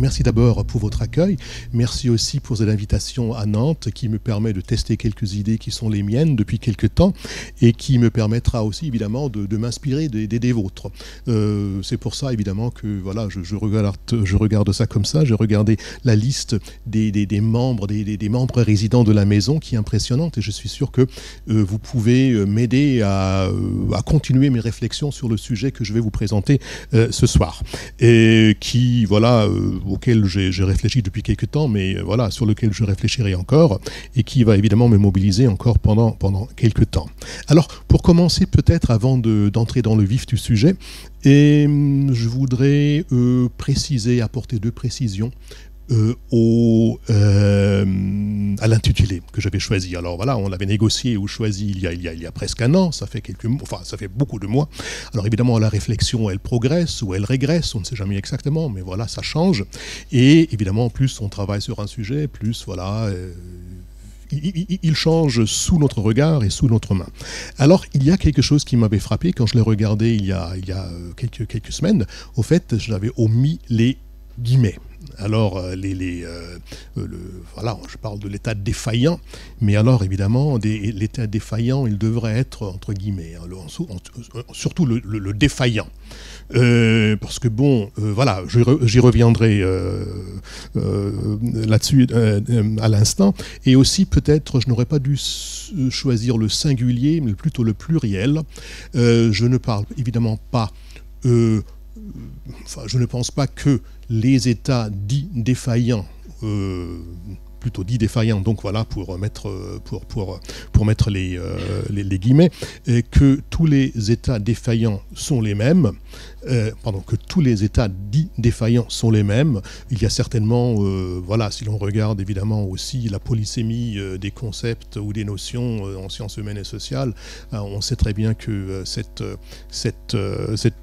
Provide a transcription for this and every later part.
Merci d'abord pour votre accueil. Merci aussi pour cette invitation à Nantes qui me permet de tester quelques idées qui sont les miennes depuis quelques temps et qui me permettra aussi évidemment de m'inspirer des vôtres. C'est pour ça évidemment que voilà, je regarde ça comme ça. J'ai regardé la liste des membres résidents de la maison qui est impressionnante et je suis sûr que vous pouvez m'aider à continuer mes réflexions sur le sujet que je vais vous présenter ce soir et qui voilà auquel j'ai réfléchi depuis quelques temps, mais voilà, sur lequel je réfléchirai encore et qui va évidemment me mobiliser encore pendant quelques temps. Alors, pour commencer peut-être avant d'entrer dans le vif du sujet, je voudrais apporter deux précisions à l'intitulé que j'avais choisi. Alors voilà, on l'avait négocié ou choisi il y a presque un an, ça fait ça fait beaucoup de mois. Alors évidemment, la réflexion, elle progresse ou elle régresse, on ne sait jamais exactement, mais voilà, ça change. Et évidemment, plus on travaille sur un sujet, plus voilà... il change sous notre regard et sous notre main. Alors, il y a quelque chose qui m'avait frappé quand je l'ai regardé il y a quelques semaines. Au fait, j'avais omis les guillemets. Alors, voilà, je parle de l'état défaillant, mais alors évidemment, l'état défaillant, il devrait être entre guillemets, surtout le défaillant. Parce que bon, voilà, j'y reviendrai là-dessus à l'instant. Et aussi, peut-être, je n'aurais pas dû choisir le singulier, mais plutôt le pluriel. Je ne parle évidemment pas... je ne pense pas que les États dits défaillants, plutôt dits défaillants, donc voilà, pour mettre les guillemets, que tous les États défaillants sont les mêmes, que tous les États dits défaillants sont les mêmes. Il y a certainement, voilà, si l'on regarde évidemment aussi la polysémie des concepts ou des notions en sciences humaines et sociales, on sait très bien que cette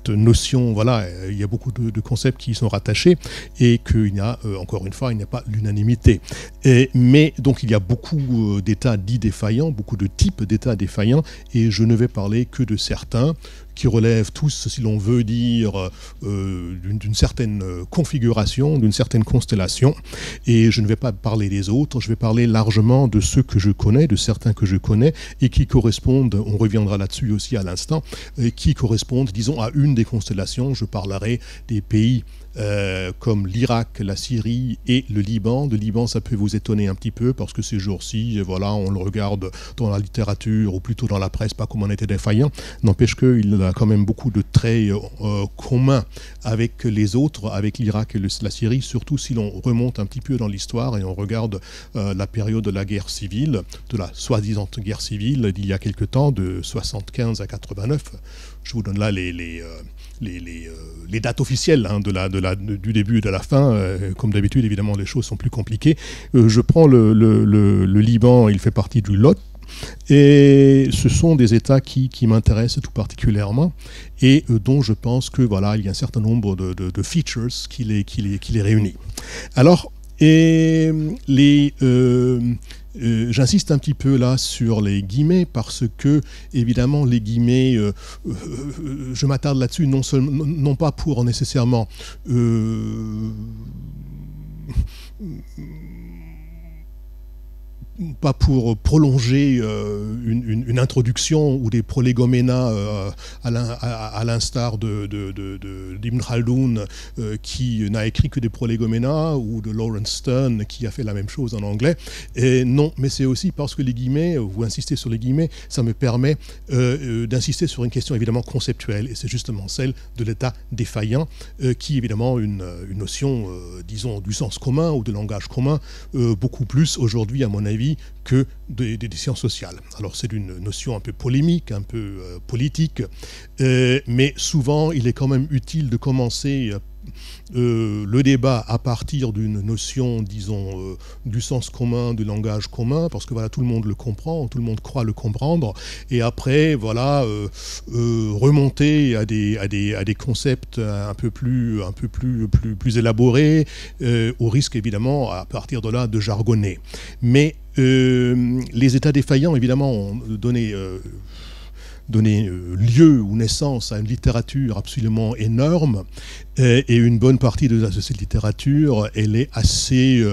notion, voilà, il y a beaucoup de concepts qui y sont rattachés et qu'il y a, encore une fois, il n'y a pas l'unanimité. Mais donc il y a beaucoup d'États dits défaillants, beaucoup de types d'États défaillants, et je ne vais parler que de certains qui relèvent tous, si l'on veut dire, d'une certaine configuration, d'une certaine constellation. Et je ne vais pas parler des autres, je vais parler largement de ceux que je connais, de certains que je connais, et qui correspondent, on reviendra là-dessus aussi à l'instant, qui correspondent, disons, à une des constellations. Je parlerai des pays comme l'Irak, la Syrie et le Liban. Le Liban, ça peut vous étonner un petit peu parce que ces jours-ci, voilà, on le regarde dans la littérature ou plutôt dans la presse, pas comme on était défaillant. N'empêche qu'il a quand même beaucoup de traits communs avec les autres, avec l'Irak et la Syrie, surtout si l'on remonte un petit peu dans l'histoire et on regarde la période de la guerre civile, de la soi-disant guerre civile d'il y a quelque temps, de 75 à 89. Je vous donne là les dates officielles hein, du début et de la fin. Comme d'habitude, évidemment, les choses sont plus compliquées. Je prends le Liban, il fait partie du Lot. Et ce sont des États qui m'intéressent tout particulièrement et dont je pense que voilà, il y a un certain nombre de features qui les réunit. Alors, j'insiste un petit peu là sur les guillemets parce que évidemment les guillemets, je m'attarde là-dessus non pas pour nécessairement pas pour prolonger une introduction ou des prolégoménas à l'instar d'Ibn Khaldoun qui n'a écrit que des prolégoménas ou de Lawrence Stern qui a fait la même chose en anglais. Et non, mais c'est aussi parce que les guillemets, vous insistez sur les guillemets, ça me permet d'insister sur une question évidemment conceptuelle et c'est justement celle de l'état défaillant qui est évidemment une notion, disons, du sens commun ou de langage commun beaucoup plus aujourd'hui à mon avis que des sciences sociales. Alors c'est une notion un peu polémique, un peu politique, mais souvent il est quand même utile de commencer le débat à partir d'une notion, disons, du sens commun, du langage commun, parce que voilà, tout le monde le comprend, tout le monde croit le comprendre, et après, voilà, remonter à des concepts un peu plus élaborés, au risque évidemment, à partir de là, de jargonner. Mais les États défaillants, évidemment, ont donné donné lieu ou naissance à une littérature absolument énorme, et une bonne partie de cette littérature, elle est assez...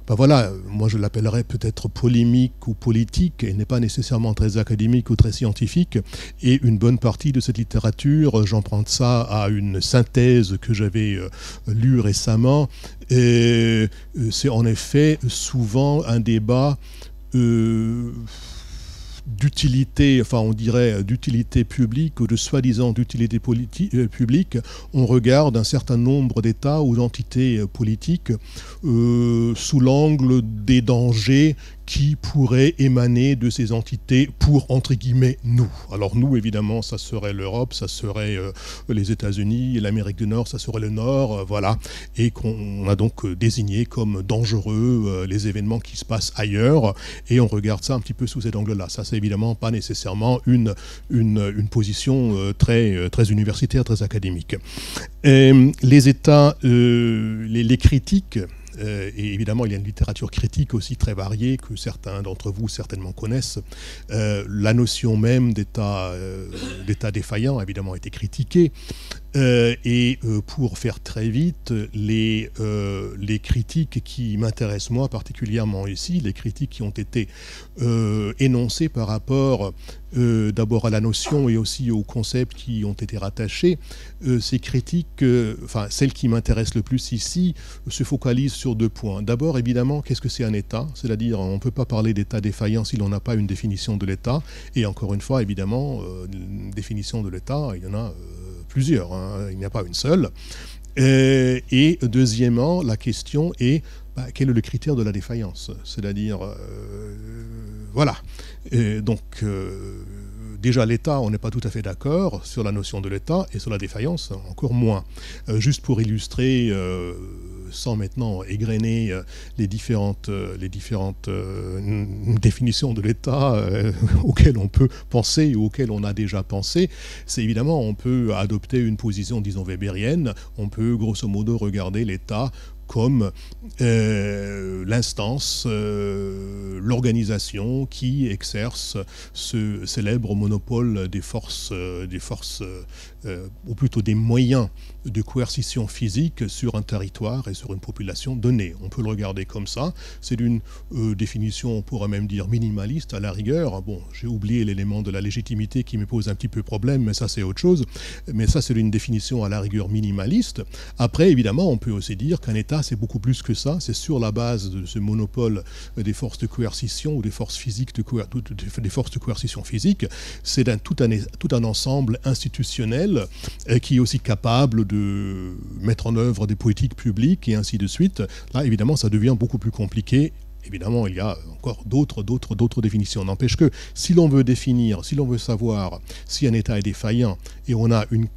ben voilà, moi je l'appellerais peut-être polémique ou politique, elle n'est pas nécessairement très académique ou très scientifique, et une bonne partie de cette littérature, j'emprunte ça à une synthèse que j'avais lue récemment, et c'est en effet souvent un débat d'utilité, enfin on dirait d'utilité publique ou de soi-disant d'utilité publique. On regarde un certain nombre d'États ou d'entités politiques sous l'angle des dangers qui pourraient émaner de ces entités pour, entre guillemets, nous. Alors nous, évidemment, ça serait l'Europe, ça serait les États-Unis, l'Amérique du Nord, ça serait le Nord, voilà, et qu'on a donc désigné comme dangereux les événements qui se passent ailleurs, et on regarde ça un petit peu sous cet angle-là. Ça, c'est évidemment pas nécessairement une position très universitaire, très académique. Et les États, les critiques, et évidemment, il y a une littérature critique aussi très variée que certains d'entre vous certainement connaissent. La notion même d'État défaillant a évidemment été critiquée. Et pour faire très vite, les critiques qui m'intéressent moi particulièrement ici, les critiques qui ont été énoncées par rapport d'abord à la notion et aussi aux concepts qui ont été rattachés, ces critiques, enfin celles qui m'intéressent le plus ici, se focalisent sur deux points. D'abord, évidemment, qu'est-ce que c'est un État? C'est-à-dire, on ne peut pas parler d'État défaillant si l'on n'a pas une définition de l'État. Et encore une fois, évidemment, une définition de l'État, il y en a plusieurs, hein, il n'y a pas une seule. Et deuxièmement, la question est, quel est le critère de la défaillance? C'est-à-dire, voilà. Donc, déjà, l'État, on n'est pas tout à fait d'accord sur la notion de l'État, et sur la défaillance, encore moins. Juste pour illustrer, sans maintenant égrener les différentes définitions de l'État auxquelles on peut penser ou auxquelles on a déjà pensé, c'est évidemment, on peut adopter une position, disons, weberienne, on peut grosso modo regarder l'État comme l'instance, l'organisation qui exerce ce célèbre monopole des forces ou plutôt des moyens de coercition physique sur un territoire et sur une population donnée. On peut le regarder comme ça. C'est d'une définition, on pourrait même dire minimaliste à la rigueur. Bon, j'ai oublié l'élément de la légitimité qui me pose un petit peu problème, mais ça c'est autre chose. Mais ça c'est une définition à la rigueur minimaliste. Après, évidemment, on peut aussi dire qu'un État c'est beaucoup plus que ça. C'est sur la base de ce monopole des forces de coercition ou des forces physiques des forces de coercition physique. C'est tout un ensemble institutionnel qui est aussi capable de mettre en œuvre des politiques publiques et ainsi de suite. Là, évidemment, ça devient beaucoup plus compliqué. Évidemment, il y a encore d'autres définitions. N'empêche que si l'on veut définir, si l'on veut savoir si un État est défaillant et on a une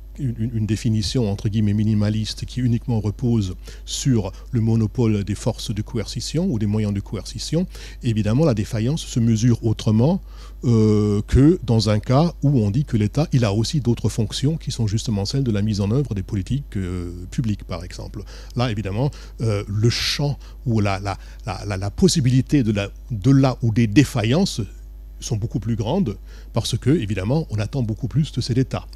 définition entre guillemets minimaliste qui uniquement repose sur le monopole des forces de coercition ou des moyens de coercition, évidemment la défaillance se mesure autrement que dans un cas où on dit que l'État il a aussi d'autres fonctions qui sont justement celles de la mise en œuvre des politiques publiques par exemple. Là évidemment le champ ou la possibilité de là où des défaillances sont beaucoup plus grandes parce que, évidemment, on attend beaucoup plus de cet État.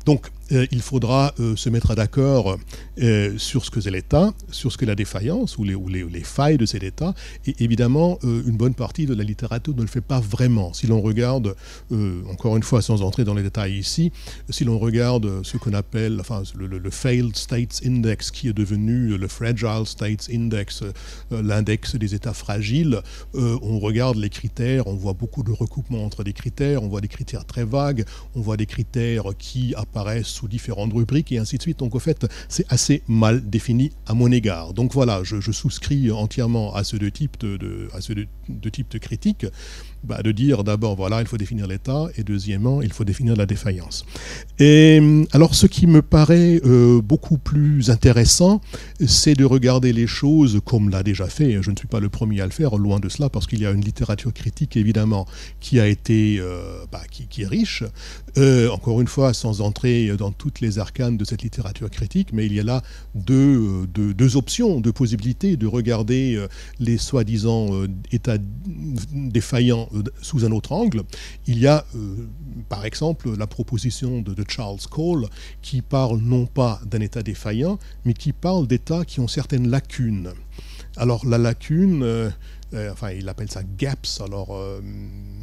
Donc, il faudra se mettre d'accord sur ce que c'est l'État, sur ce qu'est la défaillance ou les failles de cet État. Et évidemment, une bonne partie de la littérature ne le fait pas vraiment. Si l'on regarde, encore une fois, sans entrer dans les détails ici, si l'on regarde ce qu'on appelle enfin, le Failed States Index, qui est devenu le Fragile States Index, l'index des États fragiles, on regarde les critères, on voit beaucoup de recoupements entre des critères, on voit des critères très vagues, on voit des critères qui apparaissent sous différentes rubriques et ainsi de suite. Donc, au fait, c'est assez mal défini à mon égard. Donc, voilà, je souscris entièrement à ce deux types de critiques. De dire d'abord, voilà, il faut définir l'État et deuxièmement, il faut définir la défaillance. Et alors, ce qui me paraît beaucoup plus intéressant, c'est de regarder les choses comme l'a déjà fait. Je ne suis pas le premier à le faire, loin de cela, parce qu'il y a une littérature critique, évidemment, qui a été, qui est riche. Encore une fois, sans entrer dans toutes les arcanes de cette littérature critique, mais il y a là deux options, deux possibilités de regarder les soi-disant États défaillants sous un autre angle. Il y a, par exemple, la proposition de Charles Cole qui parle non pas d'un État défaillant, mais qui parle d'États qui ont certaines lacunes. Alors la lacune, il appelle ça gaps. Alors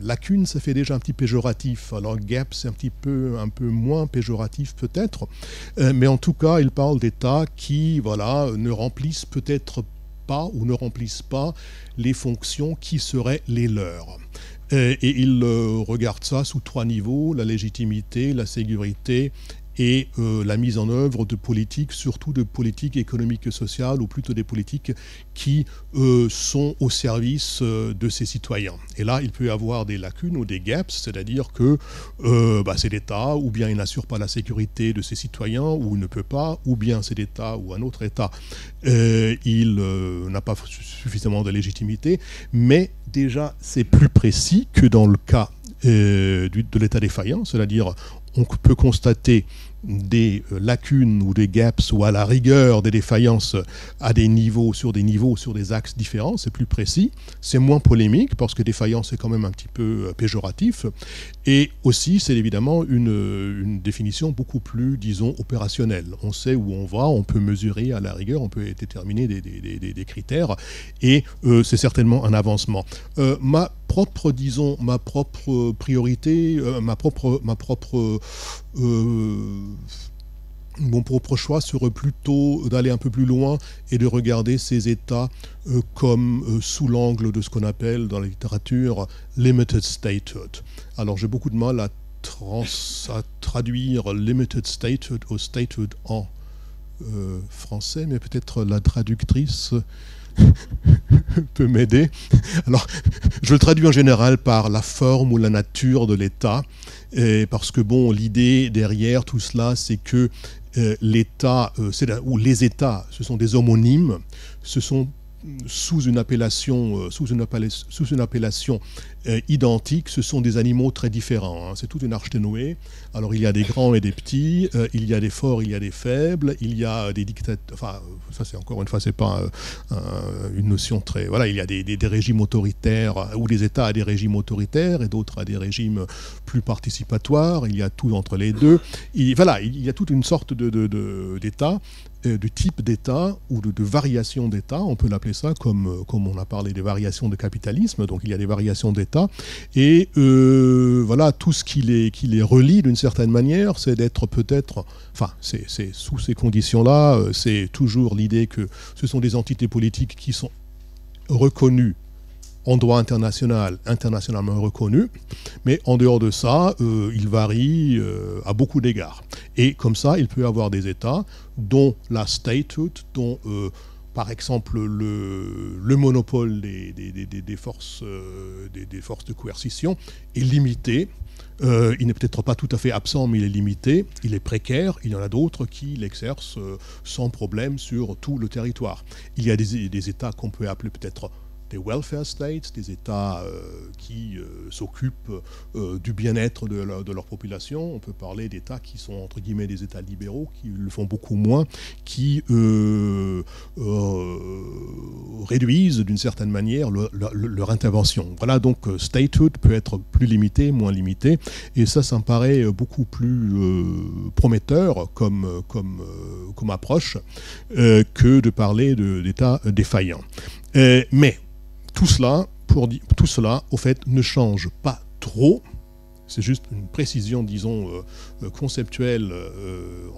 lacune, ça fait déjà un petit péjoratif. Alors gap, c'est un peu moins péjoratif peut-être. Mais en tout cas, il parle d'États qui, ne remplissent peut-être pas ou ne remplissent pas les fonctions qui seraient les leurs. Et il regarde ça sous 3 niveaux: la légitimité, la sécurité et la mise en œuvre de politiques, surtout de politiques économiques et sociales, ou plutôt des politiques qui sont au service de ses citoyens. Et là, il peut y avoir des lacunes ou des gaps, c'est-à-dire que c'est l'État, ou bien il n'assure pas la sécurité de ses citoyens, ou il ne peut pas, ou bien c'est l'État ou un autre État, il n'a pas suffisamment de légitimité, mais déjà c'est plus précis que dans le cas de l'État défaillant, c'est-à-dire on peut constater des lacunes ou des gaps ou à la rigueur des défaillances à des niveaux, sur des axes différents, c'est plus précis, c'est moins polémique parce que défaillance c'est quand même un petit peu péjoratif, et aussi c'est évidemment une définition beaucoup plus, disons, opérationnelle. On sait où on va, on peut mesurer à la rigueur, on peut déterminer des critères, et c'est certainement un avancement. Ma propre priorité, mon propre choix serait plutôt d'aller un peu plus loin et de regarder ces États comme sous l'angle de ce qu'on appelle dans la littérature limited statehood. Alors j'ai beaucoup de mal à traduire limited statehood au statehood en français, mais peut-être la traductrice peut m'aider. Alors, je le traduis en général par la forme ou la nature de l'État, parce que l'idée derrière tout cela, c'est que l'État, ou les États, ce sont des homonymes, ce sont sous une appellation identique, ce sont des animaux très différents. C'est toute une arche de Noé. Alors il y a des grands et des petits, il y a des forts, il y a des faibles, il y a des dictateurs. Enfin, ça c'est encore une fois, c'est pas une notion très. Voilà, il y a des régimes autoritaires, ou des États à des régimes autoritaires et d'autres à des régimes plus participatoires. Il y a tout entre les deux. Il y a toute une sorte d'État, de type d'État ou de variation d'État, on peut l'appeler ça, comme on a parlé des variations de capitalisme. Donc il y a des variations d'État, et tout ce qui les relie d'une certaine manière, c'est d'être peut-être, c'est sous ces conditions-là, c'est toujours l'idée que ce sont des entités politiques qui sont reconnues en droit international, internationalement reconnu, mais en dehors de ça, il varie à beaucoup d'égards. Et comme ça, il peut y avoir des États dont la statehood, dont par exemple le monopole des forces de coercition est limité. Il n'est peut-être pas tout à fait absent, mais il est limité, il est précaire. Il y en a d'autres qui l'exercent sans problème sur tout le territoire. Il y a des États qu'on peut appeler peut-être des welfare states, des États qui s'occupent du bien-être de leur population. On peut parler d'États qui sont entre guillemets des États libéraux, qui le font beaucoup moins, qui réduisent d'une certaine manière leur intervention. Voilà, donc statehood peut être plus limité, moins limité, et ça me paraît beaucoup plus prometteur comme approche que de parler d'États défaillants. Mais tout cela, au fait, ne change pas trop. C'est juste une précision, disons, conceptuelle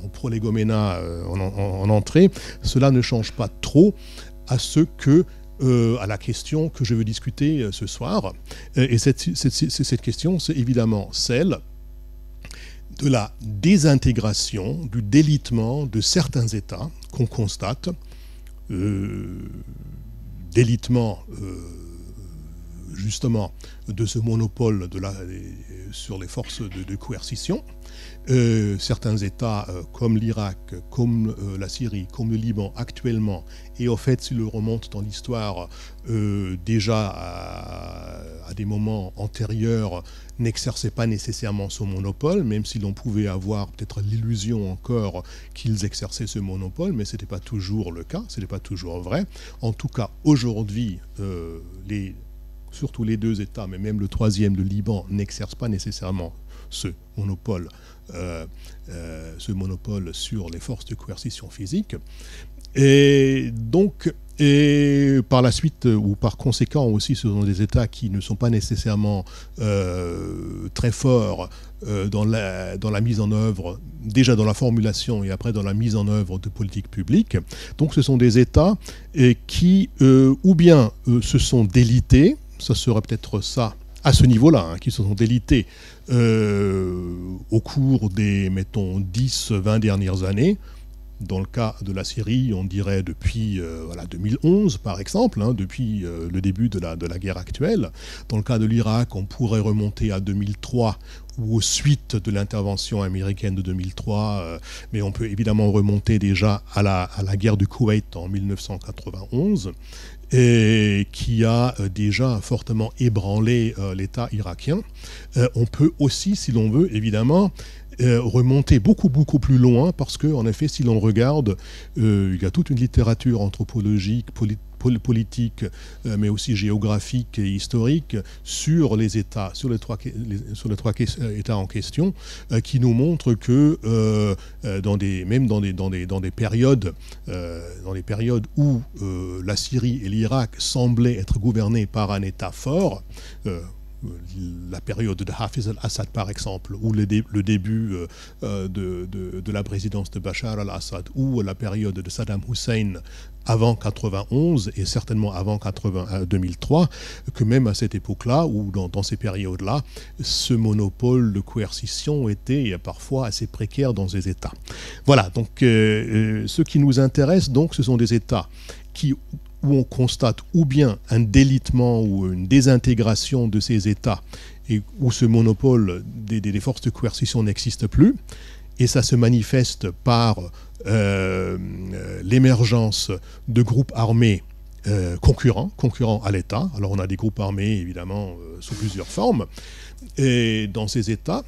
en prolégoménat en entrée. Cela ne change pas trop à à la question que je veux discuter ce soir. Et cette question, c'est évidemment celle de la désintégration, du délitement de certains États qu'on constate. Délitement justement de ce monopole sur les forces de coercition. Certains États comme l'Irak, comme la Syrie, comme le Liban actuellement, et au fait s'ils le remontent dans l'histoire déjà à des moments antérieurs, n'exerçaient pas nécessairement ce monopole, même si l'on pouvait avoir peut-être l'illusion encore qu'ils exerçaient ce monopole, mais ce n'était pas toujours le cas, ce n'était pas toujours vrai. En tout cas, aujourd'hui, les surtout les deux États, mais même le troisième, le Liban, n'exerce pas nécessairement ce monopole sur les forces de coercition physique. Et donc, par la suite, ou par conséquent aussi, ce sont des États qui ne sont pas nécessairement très forts dans la mise en œuvre, déjà dans la formulation et après dans la mise en œuvre de politiques publiques. Donc ce sont des États qui, ou bien se sont délités, ça serait peut-être ça, à ce niveau-là, qui se sont délités au cours des, mettons, 10-20 dernières années. Dans le cas de la Syrie, on dirait depuis 2011, par exemple, depuis le début de la guerre actuelle. Dans le cas de l'Irak, on pourrait remonter à 2003 ou aux suites de l'intervention américaine de 2003, mais on peut évidemment remonter déjà à la guerre du Koweït en 1991, et qui a déjà fortement ébranlé l'État irakien. On peut aussi, si l'on veut, évidemment, remonter beaucoup plus loin, parce que en effet, si l'on regarde, il y a toute une littérature anthropologique, politique, mais aussi géographique et historique sur les États, sur les trois États en question, qui nous montrent que même dans des périodes où la Syrie et l'Irak semblaient être gouvernés par un État fort, la période de Hafiz al-Assad par exemple, ou le début de la présidence de Bachar al-Assad, ou la période de Saddam Hussein avant 91 et certainement avant 2003, que même à cette époque-là, ou dans ces périodes-là, ce monopole de coercition était parfois assez précaire dans ces États. Voilà, donc ce qui nous intéresse, donc, ce sont des États où on constate ou bien un délitement ou une désintégration de ces États, et où ce monopole des forces de coercition n'existe plus, et ça se manifeste par l'émergence de groupes armés concurrents à l'État. Alors on a des groupes armés évidemment sous plusieurs formes et dans ces États,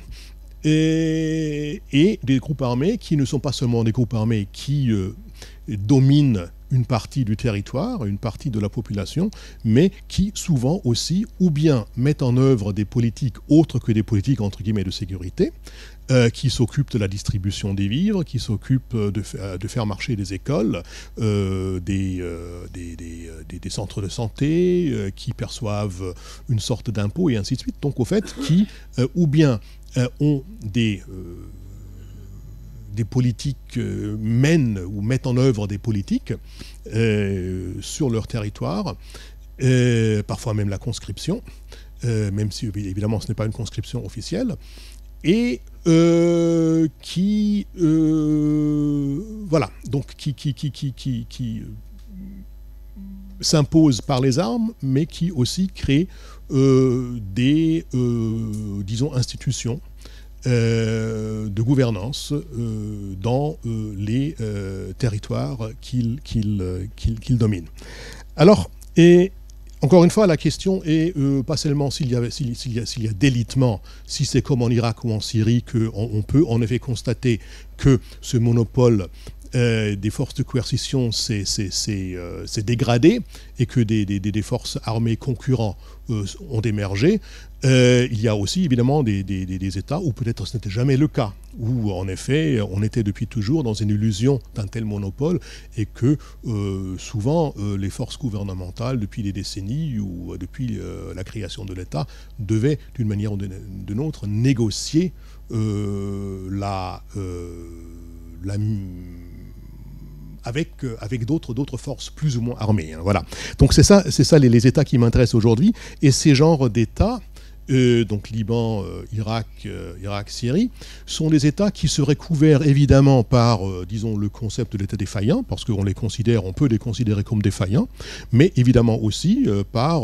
et des groupes armés qui ne sont pas seulement des groupes armés qui dominent une partie du territoire, une partie de la population, mais qui souvent aussi ou bien mettent en œuvre des politiques autres que des politiques entre guillemets de sécurité, qui s'occupent de la distribution des vivres, qui s'occupent de faire marcher des écoles, des centres de santé, qui perçoivent une sorte d'impôt et ainsi de suite. Donc au fait, qui ou bien ont des politiques mènent ou mettent en œuvre des politiques sur leur territoire, parfois même la conscription, même si évidemment ce n'est pas une conscription officielle, et qui s'imposent par les armes, mais qui aussi créent des institutions de gouvernance dans les territoires qu'ils dominent. Alors, et encore une fois, la question est pas seulement s'il y a délitement, si c'est comme en Irak ou en Syrie, qu'on peut en effet constater que ce monopole des forces de coercition s'est dégradé et que des forces armées concurrents ont émergé. Il y a aussi évidemment des États où peut-être ce n'était jamais le cas, où en effet on était depuis toujours dans une illusion d'un tel monopole, et que souvent les forces gouvernementales depuis des décennies ou depuis la création de l'État devaient d'une manière ou d'une autre négocier avec d'autres forces plus ou moins armées. Voilà. Donc c'est ça les États qui m'intéressent aujourd'hui, et ces genres d'États, donc Liban, Irak, Syrie, sont des États qui seraient couverts évidemment par, disons, le concept de l'État défaillant, parce qu'on peut les considérer comme défaillants, mais évidemment aussi par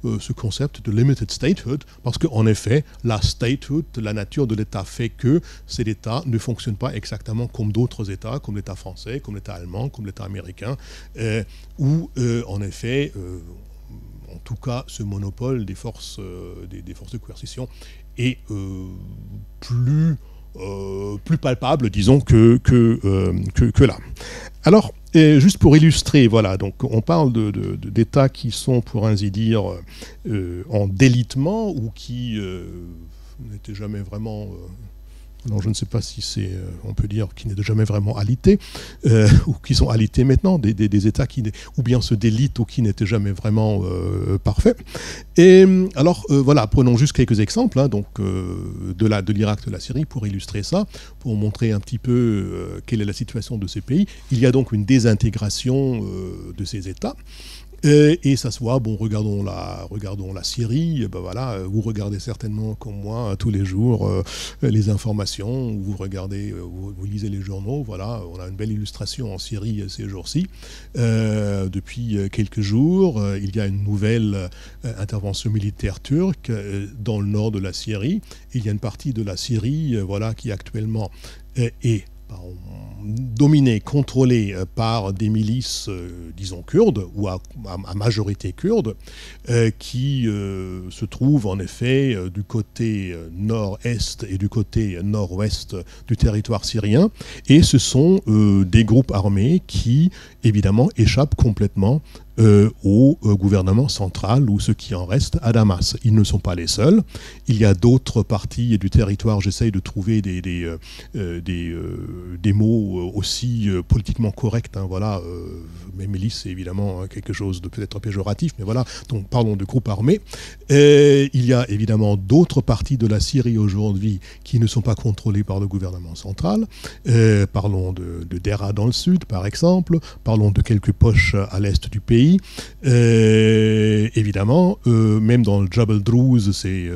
ce concept de limited statehood, parce qu'en effet, la statehood, la nature de l'État fait que cet État ne fonctionne pas exactement comme d'autres États, comme l'État français, comme l'État allemand, comme l'État américain, où en effet, en tout cas, ce monopole des forces de coercition est plus palpable, disons, que là. Alors, Et juste pour illustrer, voilà, donc on parle d'États qui sont, pour ainsi dire, en délitement ou qui n'étaient jamais vraiment... non, je ne sais pas si c'est, on peut dire, qui n'étaient jamais vraiment alités, ou qui sont alités maintenant, des États qui, ou bien se délitent ou qui n'étaient jamais vraiment parfaits. Et alors, voilà, prenons juste quelques exemples, hein, donc, de l'Irak, de la Syrie, pour illustrer ça, pour montrer un petit peu quelle est la situation de ces pays. Il y a donc une désintégration de ces États. Et ça se voit, bon, regardons la Syrie, ben voilà, vous regardez certainement comme moi tous les jours les informations, vous regardez, vous lisez les journaux, voilà, on a une belle illustration en Syrie ces jours-ci. Depuis quelques jours, il y a une nouvelle intervention militaire turque dans le nord de la Syrie. Il y a une partie de la Syrie, voilà, qui actuellement est dominé, contrôlé par des milices, disons, kurdes, ou à majorité kurde, qui se trouvent en effet du côté nord-est et du côté nord-ouest du territoire syrien. Et ce sont des groupes armés qui, évidemment, échappent complètement au gouvernement central ou ceux qui en restent à Damas. Ils ne sont pas les seuls. Il y a d'autres parties du territoire. J'essaye de trouver des mots aussi politiquement corrects. Hein, voilà. Mais milice, c'est évidemment quelque chose de peut-être péjoratif, mais voilà. Donc parlons de groupes armés. Il y a évidemment d'autres parties de la Syrie aujourd'hui qui ne sont pas contrôlées par le gouvernement central. Parlons de Deraa dans le sud, par exemple. Parlons de quelques poches à l'est du pays. Évidemment, même dans le Jabal Druze, c'est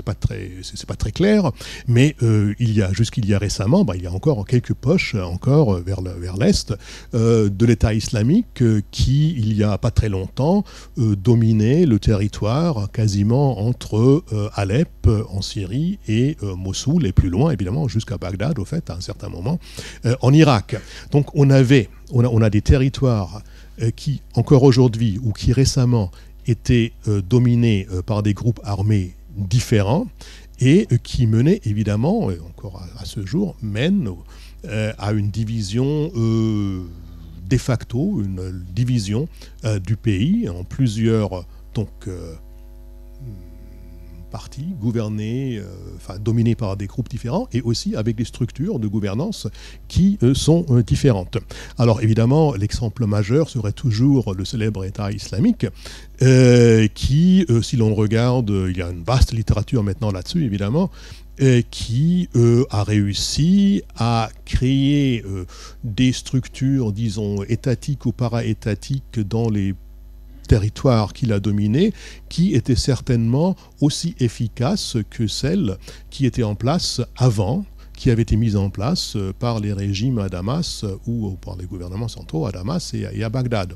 pas très clair, mais jusqu'il y a récemment, il y a encore quelques poches encore vers l'est de l'État islamique qui, il y a pas très longtemps, dominait le territoire quasiment entre Alep en Syrie et Mossoul, et plus loin évidemment jusqu'à Bagdad au fait à un certain moment en Irak. Donc on a des territoires qui, encore aujourd'hui, ou qui récemment étaient dominés par des groupes armés différents et qui menaient, évidemment, encore à ce jour, mènent à une division de facto, une division du pays en plusieurs parties gouvernées, dominées par des groupes différents et aussi avec des structures de gouvernance qui sont différentes. Alors évidemment, l'exemple majeur serait toujours le célèbre État islamique qui, si l'on regarde, il y a une vaste littérature maintenant là-dessus évidemment, qui a réussi à créer des structures, disons, étatiques ou para-étatiques dans les territoire qu'il a dominé, qui était certainement aussi efficace que celles qui étaient en place avant, qui avaient été mises en place par les régimes à Damas ou par les gouvernements centraux à Damas et à Bagdad.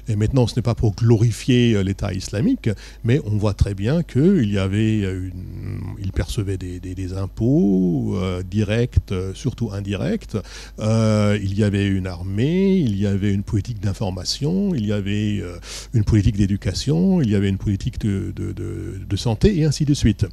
Et maintenant, ce n'est pas pour glorifier l'État islamique, mais on voit très bien qu'il percevait des impôts directs, surtout indirects. Il y avait une armée, il y avait une politique d'information, il y avait une politique d'éducation, il y avait une politique de santé et ainsi de suite.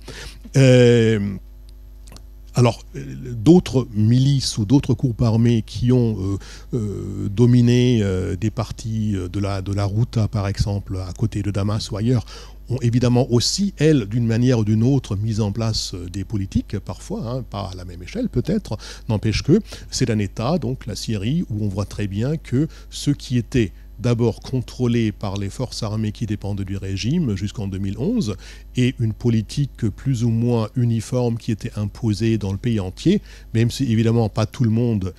Alors, d'autres milices ou d'autres groupes armés qui ont dominé des parties de la Ghouta, par exemple, à côté de Damas ou ailleurs, ont évidemment aussi, elles, d'une manière ou d'une autre, mis en place des politiques, parfois, hein, pas à la même échelle peut-être, n'empêche que c'est un État, donc la Syrie, où on voit très bien que ceux qui étaient d'abord contrôlés par les forces armées qui dépendent du régime jusqu'en 2011 et une politique plus ou moins uniforme qui était imposée dans le pays entier, même si évidemment pas tout le monde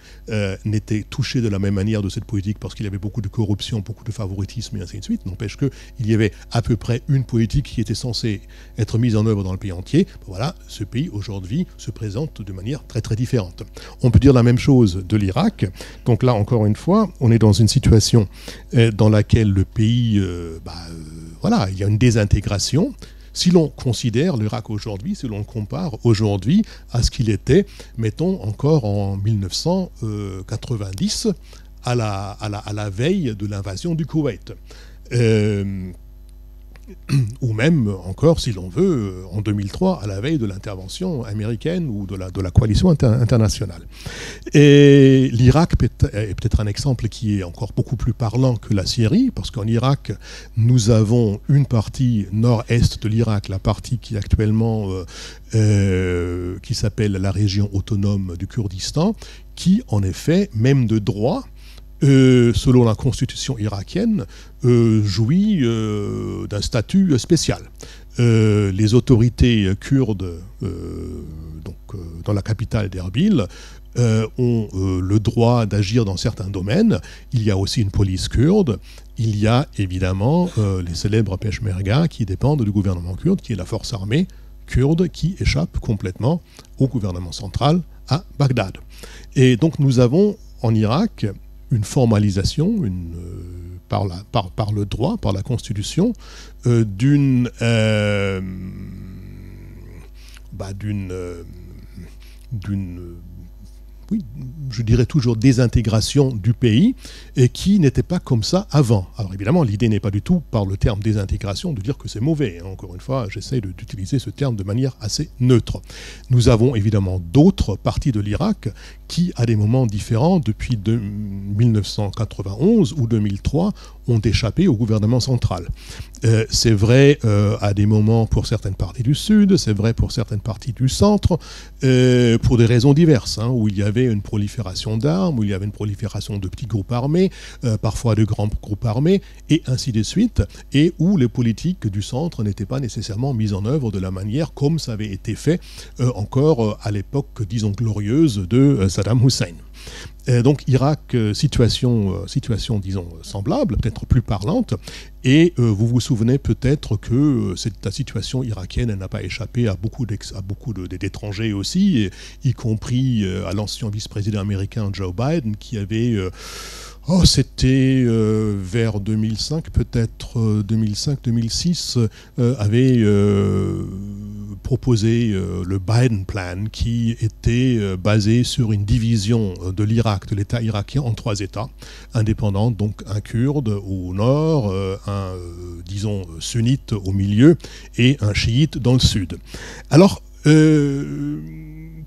n'était touché de la même manière de cette politique parce qu'il y avait beaucoup de corruption, beaucoup de favoritisme et ainsi de suite. N'empêche qu'il y avait à peu près une politique qui était censée être mise en œuvre dans le pays entier. Voilà, ce pays aujourd'hui se présente de manière très très différente. On peut dire la même chose de l'Irak. Donc là, encore une fois, on est dans une situation dans laquelle le pays, voilà, il y a une désintégration. Si l'on considère l'Irak aujourd'hui, si l'on le compare aujourd'hui à ce qu'il était, mettons encore en 1990, à la veille de l'invasion du Koweït. ou même encore, si l'on veut, en 2003, à la veille de l'intervention américaine ou de la coalition internationale. Et l'Irak est peut-être un exemple qui est encore beaucoup plus parlant que la Syrie, parce qu'en Irak, nous avons une partie nord-est de l'Irak, la partie qui actuellement qui s'appelle la région autonome du Kurdistan, qui en effet, même de droit, selon la constitution irakienne, jouit d'un statut spécial. Les autorités kurdes dans la capitale d'Erbil ont le droit d'agir dans certains domaines. Il y a aussi une police kurde. Il y a évidemment les célèbres Peshmerga qui dépendent du gouvernement kurde, qui est la force armée kurde qui échappe complètement au gouvernement central à Bagdad. Et donc nous avons en Irak une formalisation par le droit, par la Constitution, d'une oui, je dirais toujours désintégration du pays, et qui n'était pas comme ça avant. Alors évidemment, l'idée n'est pas du tout, par le terme désintégration, de dire que c'est mauvais. Encore une fois, j'essaie d'utiliser ce terme de manière assez neutre. Nous avons évidemment d'autres parties de l'Irak qui, à des moments différents, depuis 1991 ou 2003, ont échappé au gouvernement central. C'est vrai à des moments pour certaines parties du sud, c'est vrai pour certaines parties du centre, pour des raisons diverses, hein, où il y avait une prolifération d'armes, où il y avait une prolifération de petits groupes armés, parfois de grands groupes armés, et ainsi de suite, et où les politiques du centre n'étaient pas nécessairement mises en œuvre de la manière comme ça avait été fait encore à l'époque, disons, glorieuse de Saddam Hussein. Donc Irak, situation disons semblable, peut-être plus parlante, et vous vous souvenez peut-être que la situation irakienne n'a pas échappé à beaucoup d'étrangers aussi, y compris à l'ancien vice-président américain Joe Biden, qui avait c'était vers 2005, peut-être 2005-2006, avait proposé le Biden Plan, qui était basé sur une division de l'Irak, de l'État irakien, en 3 États indépendants, donc un kurde au nord, un, disons, sunnite au milieu, et un chiite dans le sud. Alors,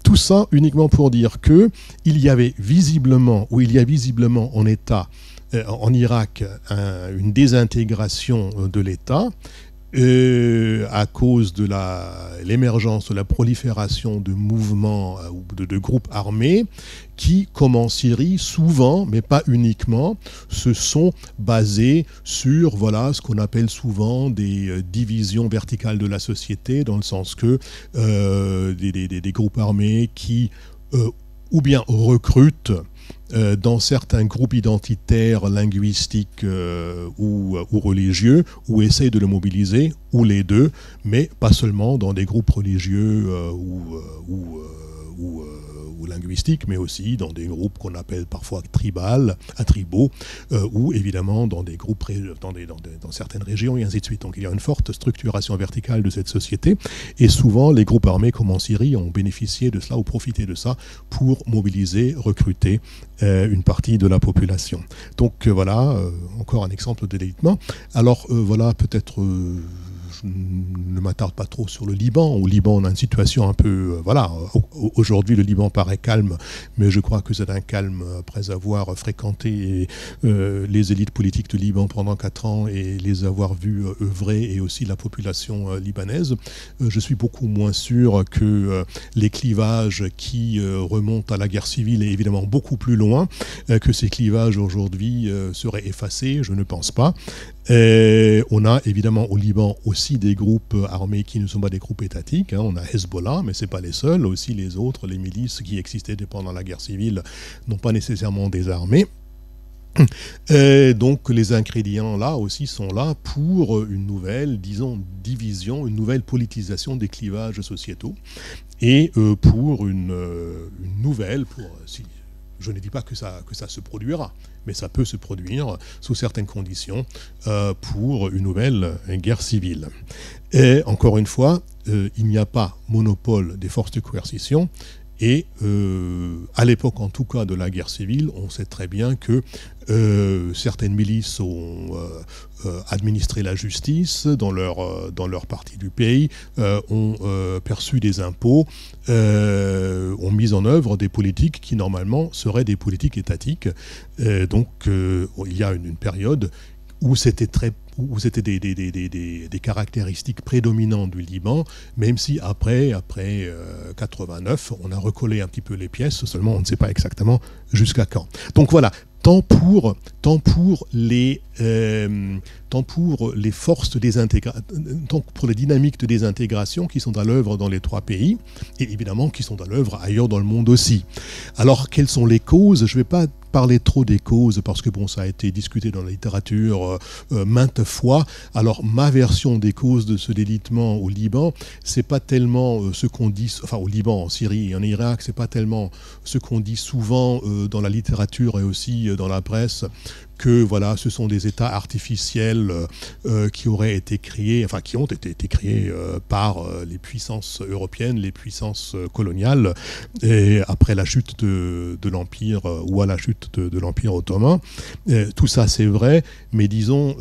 tout ça uniquement pour dire que il y a visiblement en Irak une désintégration de l'État à cause de l'émergence, de la prolifération de mouvements ou de groupes armés qui, comme en Syrie, souvent, mais pas uniquement, se sont basés sur ce qu'on appelle souvent des divisions verticales de la société, dans le sens que des groupes armés qui ou bien recrutent dans certains groupes identitaires, linguistiques ou religieux, ou essayent de le mobiliser, ou les deux, mais pas seulement dans des groupes religieux ou linguistiques, mais aussi dans des groupes qu'on appelle parfois tribaux, ou évidemment dans des groupes dans certaines régions, et ainsi de suite. Donc il y a une forte structuration verticale de cette société, et souvent les groupes armés comme en Syrie ont bénéficié de cela ou profité de ça pour mobiliser, recruter une partie de la population. Donc voilà, encore un exemple d'élitement. Alors voilà, peut-être je ne m'attarde pas trop sur le Liban. Au Liban, on a une situation un peu... aujourd'hui, le Liban paraît calme, mais je crois que c'est un calme après avoir fréquenté les élites politiques du Liban pendant 4 ans et les avoir vus œuvrer, et aussi la population libanaise. Je suis beaucoup moins sûr que les clivages qui remontent à la guerre civile, et évidemment beaucoup plus loin, que ces clivages aujourd'hui seraient effacés. Je ne pense pas. On a évidemment au Liban aussi des groupes armés qui ne sont pas des groupes étatiques. On a Hezbollah, mais ce n'est pas les seuls. Aussi les autres, les milices qui existaient pendant la guerre civile, n'ont pas nécessairement des armées. Donc les ingrédients là aussi sont là pour une nouvelle, disons, division, une nouvelle politisation des clivages sociétaux, et pour une nouvelle, je ne dis pas que ça se produira, mais ça peut se produire sous certaines conditions pour une nouvelle guerre civile. Et encore une fois, il n'y a pas monopole des forces de coercition, Et à l'époque, en tout cas, de la guerre civile, on sait très bien que certaines milices ont administré la justice dans leur partie du pays, ont perçu des impôts, ont mis en œuvre des politiques qui normalement seraient des politiques étatiques. Donc il y a une période où c'était des caractéristiques prédominantes du Liban, même si après 89, on a recollé un petit peu les pièces, seulement on ne sait pas exactement jusqu'à quand. Donc voilà, tant pour les forces tant pour les dynamiques de désintégration qui sont à l'œuvre dans les trois pays, et évidemment qui sont à l'œuvre ailleurs dans le monde aussi. Alors, quelles sont les causes? Je ne vais pas parler trop des causes parce que bon, ça a été discuté dans la littérature maintes fois. Alors, ma version des causes de ce délitement au Liban, c'est pas tellement ce qu'on dit, enfin au Liban, en Syrie et en Irak, c'est pas tellement ce qu'on dit souvent dans la littérature et aussi dans la presse, que voilà, ce sont des États artificiels qui auraient été créés, enfin qui ont été créés par les puissances européennes, les puissances coloniales, et après la chute de l'Empire ou à la chute de l'Empire ottoman. Tout ça c'est vrai, mais disons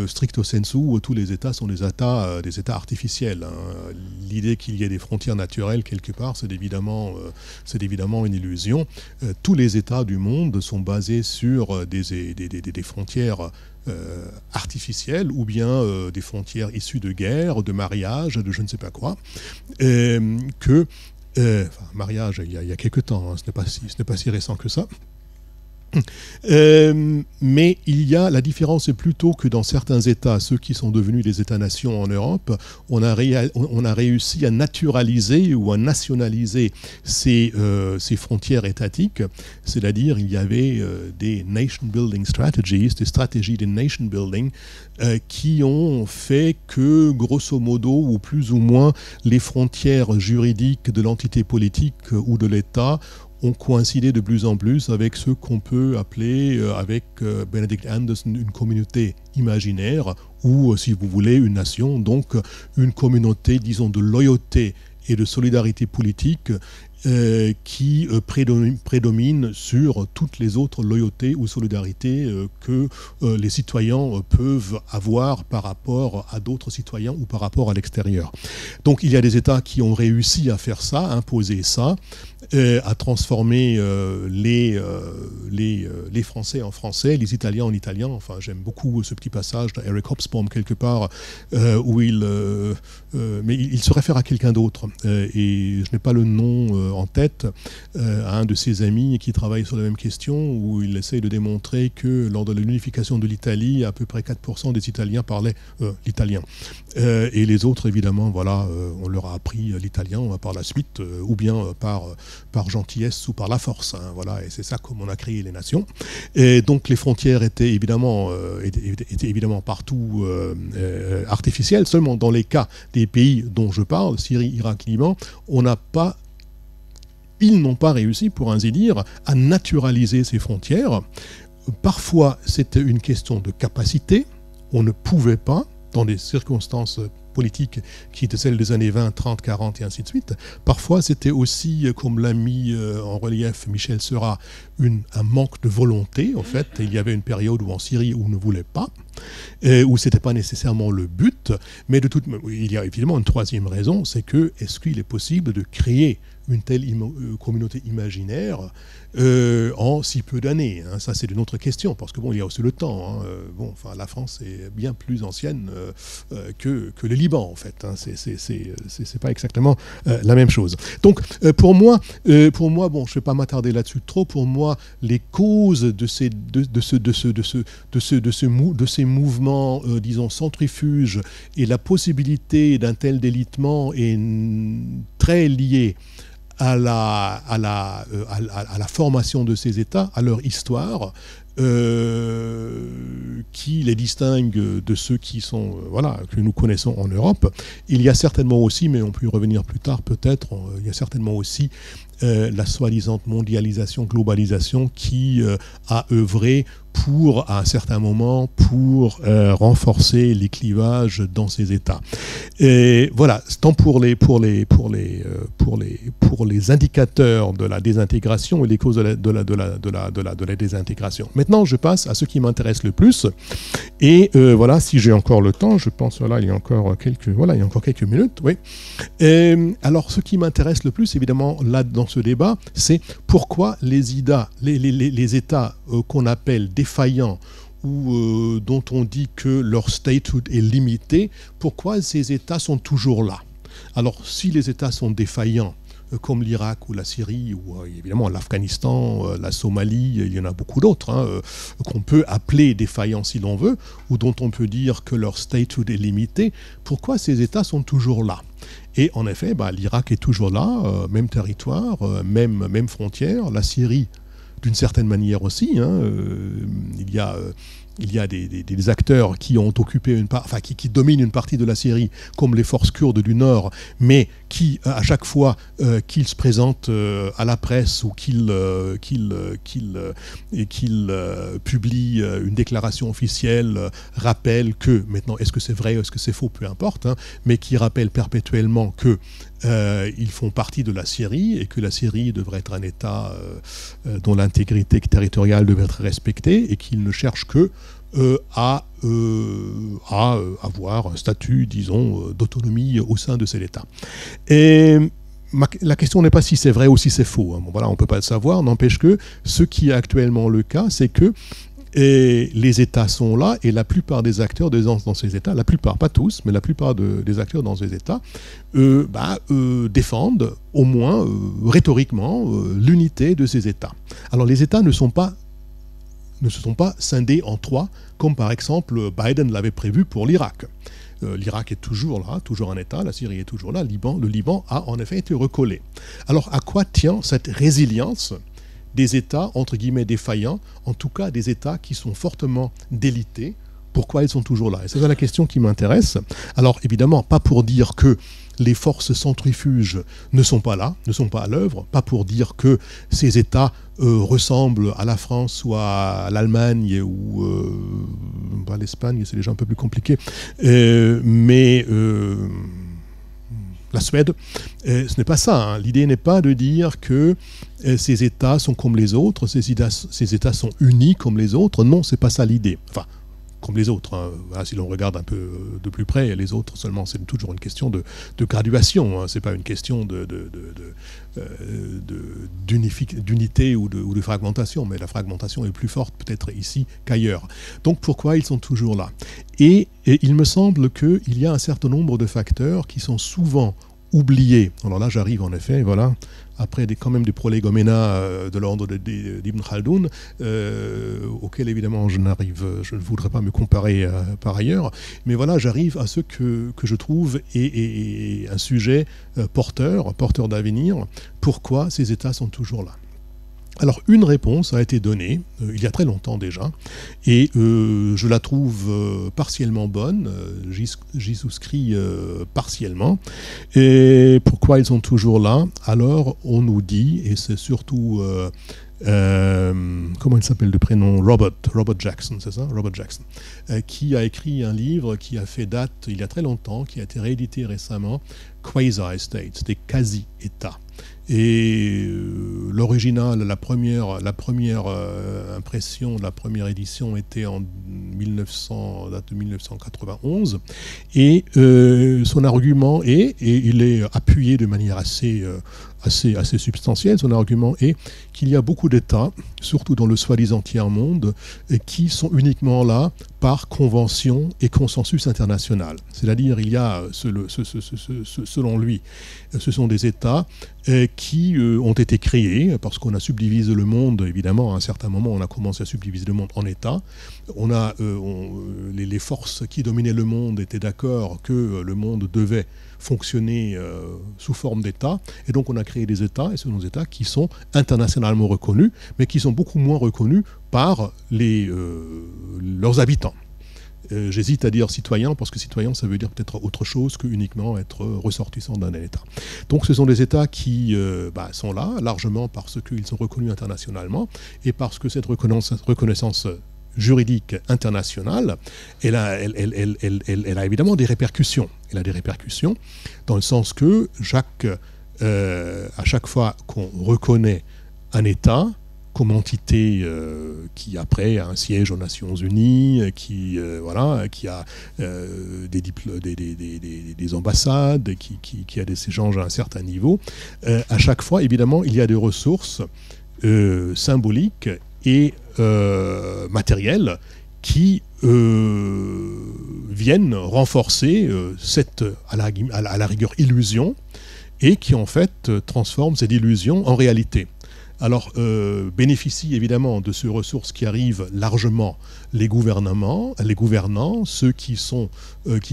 stricto sensu, tous les États sont des États artificiels. Hein. L'idée qu'il y ait des frontières naturelles quelque part, c'est évidemment une illusion. Tous les États du monde sont basés sur des frontières artificielles ou bien des frontières issues de guerre, de mariage, de je ne sais pas quoi, mariage il y a quelque temps, hein, ce n'est pas si récent que ça. Mais la différence est plutôt que dans certains États, ceux qui sont devenus des États-nations en Europe, on a réussi à naturaliser ou à nationaliser ces frontières étatiques, c'est-à-dire il y avait des nation building strategies, des stratégies de nation building qui ont fait que, grosso modo, ou plus ou moins, les frontières juridiques de l'entité politique ou de l'État ont coïncidé de plus en plus avec ce qu'on peut appeler, avec Benedict Anderson, une communauté imaginaire, ou, si vous voulez, une nation, donc une communauté, disons, de loyauté et de solidarité politique qui prédomine sur toutes les autres loyautés ou solidarités que les citoyens peuvent avoir par rapport à d'autres citoyens ou par rapport à l'extérieur. Donc il y a des États qui ont réussi à faire ça, à imposer ça, à transformer les Français en Français, les Italiens en Italiens. Enfin, j'aime beaucoup ce petit passage d'Eric Hobsbawm quelque part où mais il se réfère à quelqu'un d'autre et je n'ai pas le nom en tête, à un de ses amis qui travaille sur la même question, où il essaye de démontrer que lors de l'unification de l'Italie, à peu près 4% des Italiens parlaient l'italien. Et les autres, évidemment, voilà, on leur a appris l'italien par la suite, ou bien par gentillesse ou par la force. Hein, voilà, et c'est ça comme on a créé les nations. Et donc les frontières étaient évidemment partout artificielles. Seulement dans les cas des pays dont je parle, Syrie, Irak, Liban, ils n'ont pas réussi, pour ainsi dire, à naturaliser ces frontières. Parfois, c'était une question de capacité. On ne pouvait pas, dans des circonstances politiques qui étaient celles des années 20, 30, 40 et ainsi de suite. Parfois, c'était aussi, comme l'a mis en relief Michel Seurat, un manque de volonté. En fait, il y avait une période où en Syrie, où on ne voulait pas, où ce n'était pas nécessairement le but. Mais il y a évidemment une troisième raison, c'est que est-ce qu'il est possible de créer une telle communauté imaginaire en si peu d'années, hein. Ça, c'est une autre question, parce que bon, il y a aussi le temps. Hein. La France est bien plus ancienne que le Liban, en fait. Hein. C'est pas exactement la même chose. Donc, pour moi, bon, je ne vais pas m'attarder là-dessus trop. Pour moi, les causes de ces mouvements, disons, centrifuges et la possibilité d'un tel délitement est très liée à la formation de ces États, à leur histoire, qui les distingue de ceux qui sont, que nous connaissons en Europe. Il y a certainement aussi, mais on peut y revenir plus tard peut-être, il y a certainement aussi la soi-disant mondialisation, globalisation qui a œuvré pour, à un certain moment, pour renforcer les clivages dans ces États. Et voilà, tant pour les indicateurs de la désintégration et les causes de la désintégration. Maintenant, je passe à ce qui m'intéresse le plus. Et voilà, si j'ai encore le temps, je pense, voilà, il y a encore quelques minutes, oui. Alors, ce qui m'intéresse le plus, évidemment, là, dans ce débat, c'est pourquoi les États qu'on appelle défaillants ou dont on dit que leur statehood est limité, pourquoi ces États sont toujours là? Alors, si les États sont défaillants, comme l'Irak ou la Syrie, ou évidemment l'Afghanistan, la Somalie, il y en a beaucoup d'autres, qu'on peut appeler défaillants si l'on veut, ou dont on peut dire que leur statehood est limité, pourquoi ces États sont toujours là? Et en effet, l'Irak est toujours là, même territoire, même frontière, la Syrie d'une certaine manière aussi, il y a des acteurs qui ont occupé qui dominent une partie de la Syrie, comme les forces kurdes du Nord, mais qui, à chaque fois qu'ils se présentent à la presse ou qu'ils publient une déclaration officielle, rappellent que, maintenant, est-ce que c'est vrai, est-ce que c'est faux, peu importe, mais qui rappellent perpétuellement que ils font partie de la Syrie et que la Syrie devrait être un État dont l'intégrité territoriale devrait être respectée et qu'ils ne cherchent que à avoir un statut, disons, d'autonomie au sein de cet État. Et la question n'est pas si c'est vrai ou si c'est faux. Bon, voilà, on ne peut pas le savoir. N'empêche que ce qui est actuellement le cas, c'est que les États sont là et la plupart des acteurs dans ces États, la plupart, pas tous, mais la plupart des acteurs dans ces États défendent au moins rhétoriquement l'unité de ces États. Alors les États ne se sont pas scindés en trois, comme par exemple Biden l'avait prévu pour l'Irak. L'Irak est toujours là, toujours un État, la Syrie est toujours là, le Liban a en effet été recollé. Alors à quoi tient cette résilience des États, entre guillemets, défaillants, en tout cas des États qui sont fortement délités? Pourquoi ils sont toujours là? Et c'est ça la question qui m'intéresse. Alors évidemment, pas pour dire que les forces centrifuges ne sont pas là, ne sont pas à l'œuvre, pas pour dire que ces États ressemblent à la France ou à l'Allemagne ou à l'Espagne, c'est déjà un peu plus compliqué, mais la Suède, ce n'est pas ça. L'idée n'est pas de dire que ces États sont comme les autres, ces États sont unis comme les autres. Non, c'est pas ça l'idée. Enfin, comme les autres. Voilà, si l'on regarde un peu de plus près, les autres seulement, c'est toujours une question de graduation. C'est pas une question d'unité ou de fragmentation, mais la fragmentation est plus forte peut-être ici qu'ailleurs. Donc pourquoi ils sont toujours là? Et il me semble qu'il y a un certain nombre de facteurs qui sont souvent oubliés. Alors là, j'arrive en effet, voilà, après quand même des prolégoménas de l'ordre d'Ibn Khaldoun, auxquels évidemment je ne voudrais pas me comparer par ailleurs, mais voilà, j'arrive à ce que je trouve est un sujet porteur d'avenir. Pourquoi ces États sont toujours là? Alors, une réponse a été donnée, il y a très longtemps déjà, et je la trouve partiellement bonne, j'y souscris partiellement. Et pourquoi ils sont toujours là? Alors, on nous dit, et c'est surtout, comment il s'appelle de prénom? Robert Jackson, c'est ça? Robert Jackson, qui a écrit un livre qui a fait date il y a très longtemps, qui a été réédité récemment, Quasi-States, des quasi-États. Et l'original, la première impression, la première édition était en date de 1991. Et son argument est, et il est appuyé de manière assez substantielle, son argument est qu'il y a beaucoup d'États, surtout dans le soi-disant tiers-monde, qui sont uniquement là par convention et consensus international. C'est-à-dire, il y a, selon lui, ce sont des États qui ont été créés parce qu'on a subdivisé le monde. Évidemment, à un certain moment, on a commencé à subdiviser le monde en États. Les forces qui dominaient le monde étaient d'accord que le monde devait fonctionner sous forme d'État. Et donc, on a créé des États, et ce sont des États qui sont internationalement reconnus, mais qui sont beaucoup moins reconnus par leurs habitants. J'hésite à dire citoyen, parce que citoyen, ça veut dire peut-être autre chose que uniquement être ressortissant d'un État. Donc ce sont des États qui sont là, largement parce qu'ils sont reconnus internationalement, et parce que cette reconnaissance juridique internationale, elle a évidemment des répercussions. Elle a des répercussions dans le sens que à chaque fois qu'on reconnaît un État comme entité qui après a un siège aux Nations Unies, qui a des ambassades, qui a des échanges à un certain niveau, à chaque fois, évidemment, il y a des ressources symboliques et matérielles qui viennent renforcer cette, à la rigueur, illusion, et qui en fait transforment cette illusion en réalité. Alors, bénéficient évidemment de ces ressources qui arrivent largement les gouvernants, ceux qui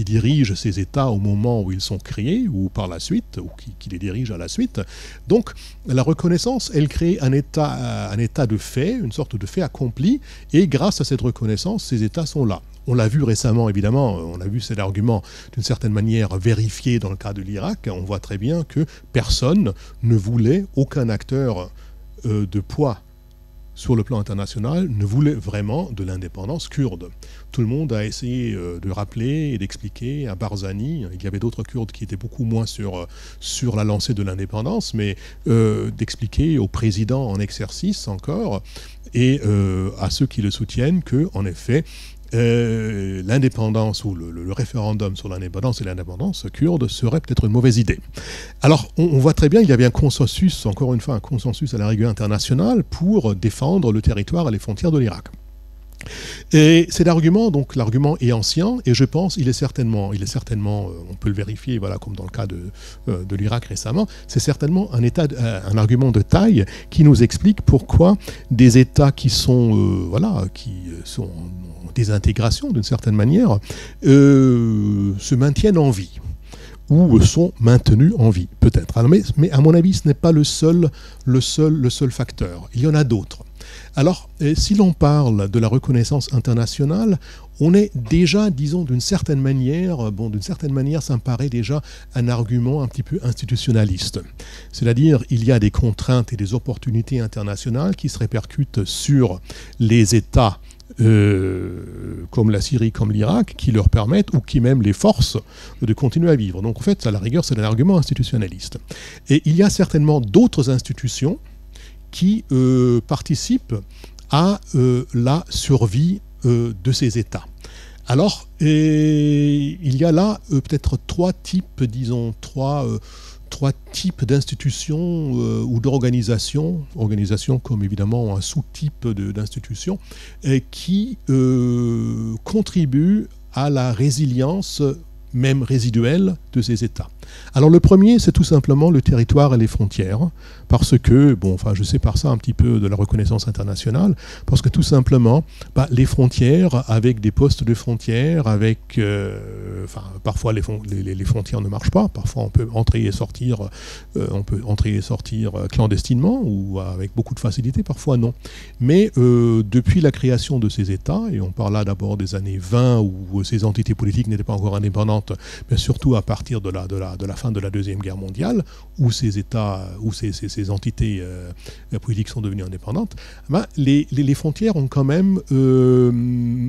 dirigent ces États au moment où ils sont créés, ou par la suite, ou qui les dirigent à la suite. Donc, la reconnaissance, elle crée un état de fait, une sorte de fait accompli, et grâce à cette reconnaissance, ces États sont là. On l'a vu récemment, évidemment, on a vu cet argument d'une certaine manière vérifié dans le cas de l'Irak. On voit très bien que personne ne voulait, aucun acteur de poids sur le plan international ne voulait vraiment de l'indépendance kurde. Tout le monde a essayé de rappeler et d'expliquer à Barzani, il y avait d'autres Kurdes qui étaient beaucoup moins sur la lancée de l'indépendance, mais d'expliquer au président en exercice encore et à ceux qui le soutiennent que, en effet, l'indépendance ou le référendum sur l'indépendance et l'indépendance kurde serait peut-être une mauvaise idée. Alors, on voit très bien, il y avait un consensus, encore une fois, un consensus à la rigueur internationale pour défendre le territoire et les frontières de l'Irak. Et cet argument, donc l'argument est ancien, et je pense il est certainement, on peut le vérifier, voilà, comme dans le cas de l'Irak récemment, c'est certainement un argument de taille qui nous explique pourquoi des États qui sont en désintégration d'une certaine manière se maintiennent en vie, ou sont maintenus en vie, peut-être. Mais à mon avis, ce n'est pas le seul facteur. Il y en a d'autres. Alors, si l'on parle de la reconnaissance internationale, on est déjà, disons, d'une certaine manière, ça me paraît déjà un argument un petit peu institutionnaliste. C'est-à-dire, il y a des contraintes et des opportunités internationales qui se répercutent sur les États comme la Syrie, comme l'Irak, qui leur permettent, ou qui même les forcent, de continuer à vivre. Donc en fait, à la rigueur, c'est un argument institutionnaliste. Et il y a certainement d'autres institutions qui participent à la survie de ces États. Alors, il y a là peut-être trois types d'institutions ou d'organisations, comme évidemment un sous-type d'institutions, qui contribuent à la résilience même résiduelle de ces États. Alors le premier, c'est tout simplement le territoire et les frontières, parce que, je sépare ça un petit peu de la reconnaissance internationale, parce que tout simplement, les frontières, avec des postes de frontières, parfois les frontières ne marchent pas, parfois on peut entrer et sortir clandestinement, ou avec beaucoup de facilité, parfois non. Mais depuis la création de ces États, et on parle là d'abord des années 20, où ces entités politiques n'étaient pas encore indépendantes, mais surtout à partir de la fin de la Deuxième Guerre mondiale, où ces États, où ces entités politiques sont devenues indépendantes, les frontières ont quand même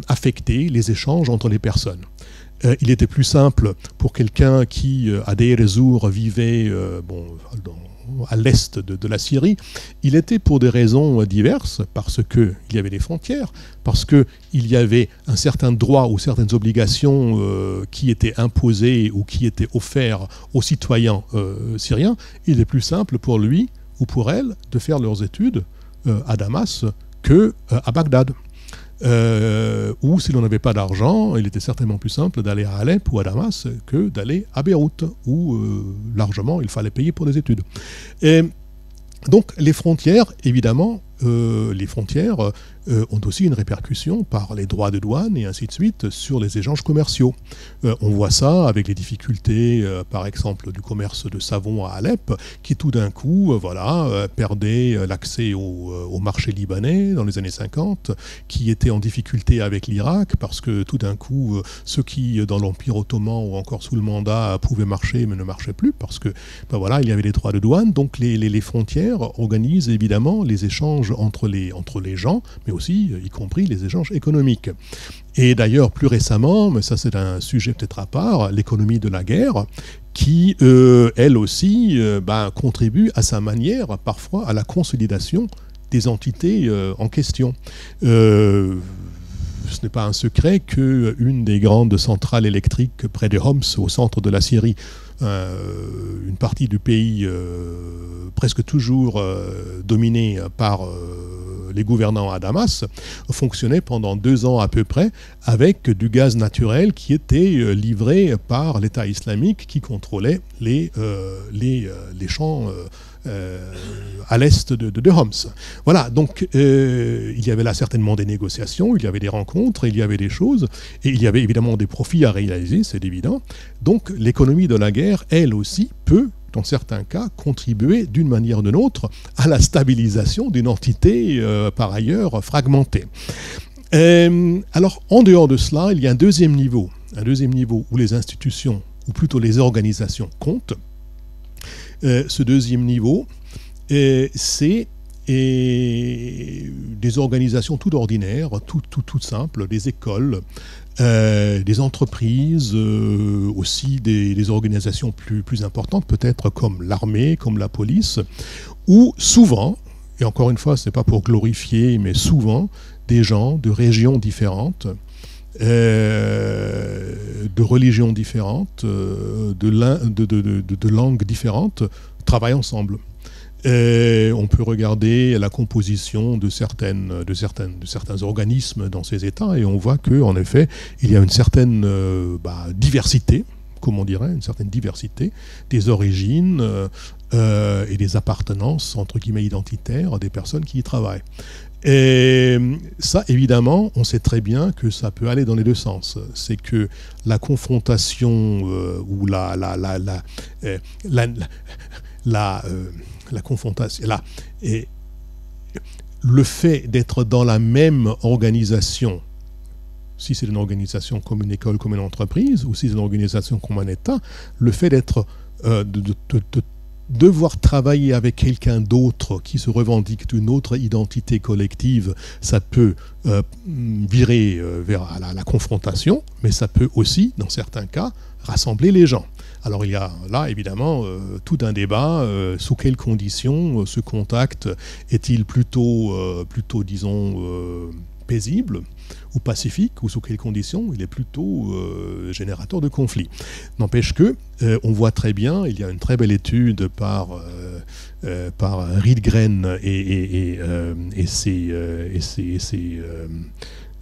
affecté les échanges entre les personnes. Il était plus simple pour quelqu'un qui, à Deir ez-Zor, vivait à l'est de la Syrie. Il était pour des raisons diverses, parce qu'il y avait des frontières, parce qu'il y avait un certain droit ou certaines obligations qui étaient imposées ou qui étaient offertes aux citoyens syriens. Il est plus simple pour lui ou pour elle de faire leurs études à Damas qu'à Bagdad. Ou si l'on n'avait pas d'argent, il était certainement plus simple d'aller à Alep ou à Damas que d'aller à Beyrouth, où largement il fallait payer pour des études. Et donc les frontières, évidemment, ont aussi une répercussion par les droits de douane et ainsi de suite sur les échanges commerciaux. On voit ça avec les difficultés, par exemple, du commerce de savon à Alep, qui tout d'un coup perdait l'accès au marché libanais dans les années 50, qui était en difficulté avec l'Irak, parce que tout d'un coup, ceux qui, dans l'Empire ottoman ou encore sous le mandat, pouvaient marcher, mais ne marchaient plus, parce que il y avait les droits de douane. Donc les frontières organisent évidemment les échanges échanges entre les gens, mais aussi, y compris les échanges économiques. Et d'ailleurs, plus récemment, mais ça c'est un sujet peut-être à part, l'économie de la guerre, qui, elle aussi, contribue à sa manière, parfois, à la consolidation des entités en question. Ce n'est pas un secret qu'une des grandes centrales électriques près de Homs, au centre de la Syrie, une partie du pays presque toujours dominée par les gouvernants à Damas, fonctionnait pendant 2 ans à peu près avec du gaz naturel qui était livré par l'État islamique qui contrôlait les champs à l'est de Homs. Voilà, donc il y avait là certainement des négociations, il y avait des rencontres, il y avait des choses, et il y avait évidemment des profits à réaliser, c'est évident. Donc l'économie de la guerre, elle aussi, peut, dans certains cas, contribuer d'une manière ou d'une autre à la stabilisation d'une entité par ailleurs fragmentée. Alors, en dehors de cela, il y a un deuxième niveau où les institutions, ou plutôt les organisations, comptent. Ce deuxième niveau, c'est des organisations tout ordinaires, tout simples, des écoles, des entreprises, aussi des organisations plus importantes, peut-être comme l'armée, comme la police, où souvent, et encore une fois, ce n'est pas pour glorifier, mais souvent, des gens de régions différentes, de religions différentes, de langues différentes, travaillent ensemble. On peut regarder la composition de certains organismes dans ces États et on voit qu'en effet, il y a une certaine diversité, comme on dirait, une certaine diversité des origines et des appartenances, entre guillemets, identitaires des personnes qui y travaillent. Et ça, évidemment, on sait très bien que ça peut aller dans les deux sens. C'est que la confrontation ou la confrontation, et le fait d'être dans la même organisation, si c'est une organisation comme une école, comme une entreprise, ou si c'est une organisation comme un État, le fait d'être devoir travailler avec quelqu'un d'autre qui se revendique d'une autre identité collective, ça peut virer vers la confrontation, mais ça peut aussi, dans certains cas, rassembler les gens. Alors il y a là évidemment tout un débat, sous quelles conditions ce contact est-il plutôt disons, paisible ou pacifique, ou sous quelles conditions il est plutôt générateur de conflits. N'empêche que on voit très bien, il y a une très belle étude par Rydgren et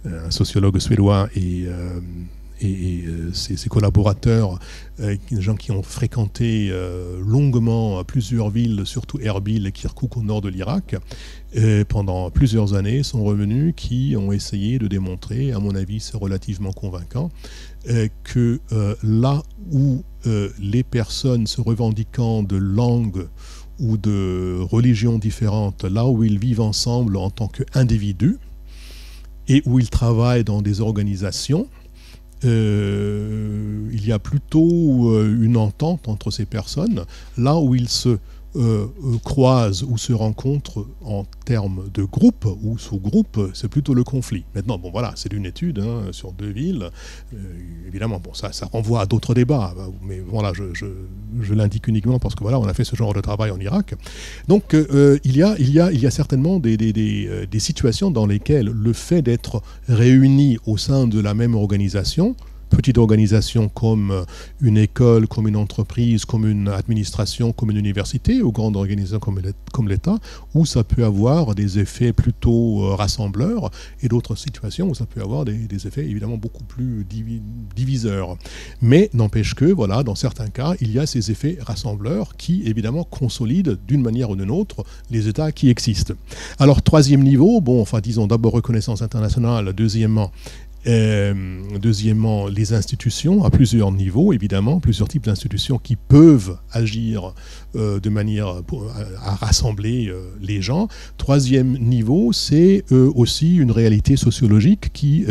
un sociologue suédois et ses collaborateurs, des gens qui ont fréquenté longuement plusieurs villes, surtout Erbil et Kirkouk au nord de l'Irak, pendant plusieurs années, sont revenus, qui ont essayé de démontrer, à mon avis c'est relativement convaincant, que là où les personnes se revendiquant de langues ou de religions différentes, là où ils vivent ensemble en tant qu'individus et où ils travaillent dans des organisations, il y a plutôt une entente entre ces personnes. Là où ils se croisent ou se rencontrent en termes de groupe ou sous-groupe, c'est plutôt le conflit. Maintenant, bon voilà, c'est une étude sur 2 villes. Évidemment, bon, ça renvoie à d'autres débats, mais voilà, je l'indique uniquement parce que voilà, on a fait ce genre de travail en Irak. Donc, il y a certainement des situations dans lesquelles le fait d'être réunis au sein de la même organisation, petite organisation comme une école, comme une entreprise, comme une administration, comme une université, ou grande organisation comme l'État, où ça peut avoir des effets plutôt rassembleurs, et d'autres situations où ça peut avoir des effets évidemment beaucoup plus diviseurs. Mais n'empêche que, voilà, dans certains cas, il y a ces effets rassembleurs qui évidemment consolident d'une manière ou d'une autre les États qui existent. Alors, troisième niveau, bon, enfin disons d'abord reconnaissance internationale, deuxièmement, les institutions à plusieurs niveaux, évidemment, plusieurs types d'institutions qui peuvent agir de manière à rassembler les gens. Troisième niveau, c'est aussi une réalité sociologique qui,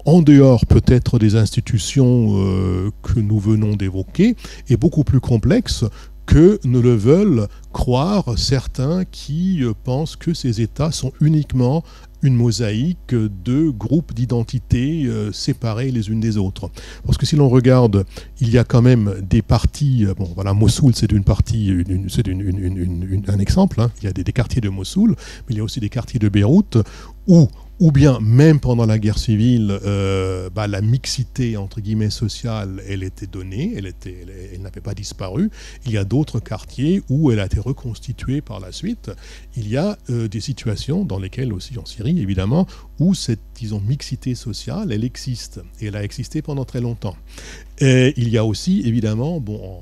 en dehors peut-être des institutions que nous venons d'évoquer, est beaucoup plus complexe que ne le veulent croire certains qui pensent que ces États sont uniquement une mosaïque de groupes d'identités séparés les unes des autres. Parce que si l'on regarde, il y a quand même des parties, bon voilà, Mossoul c'est une partie, c'est un exemple, hein. Il y a des quartiers de Mossoul, mais il y a aussi des quartiers de Beyrouth où ou bien même pendant la guerre civile, la mixité entre guillemets sociale, elle était donnée, elle n'avait pas disparu. Il y a d'autres quartiers où elle a été reconstituée par la suite. Il y a des situations dans lesquelles aussi en Syrie évidemment où cette, disons, mixité sociale, elle existe et elle a existé pendant très longtemps. Et il y a aussi évidemment, bon,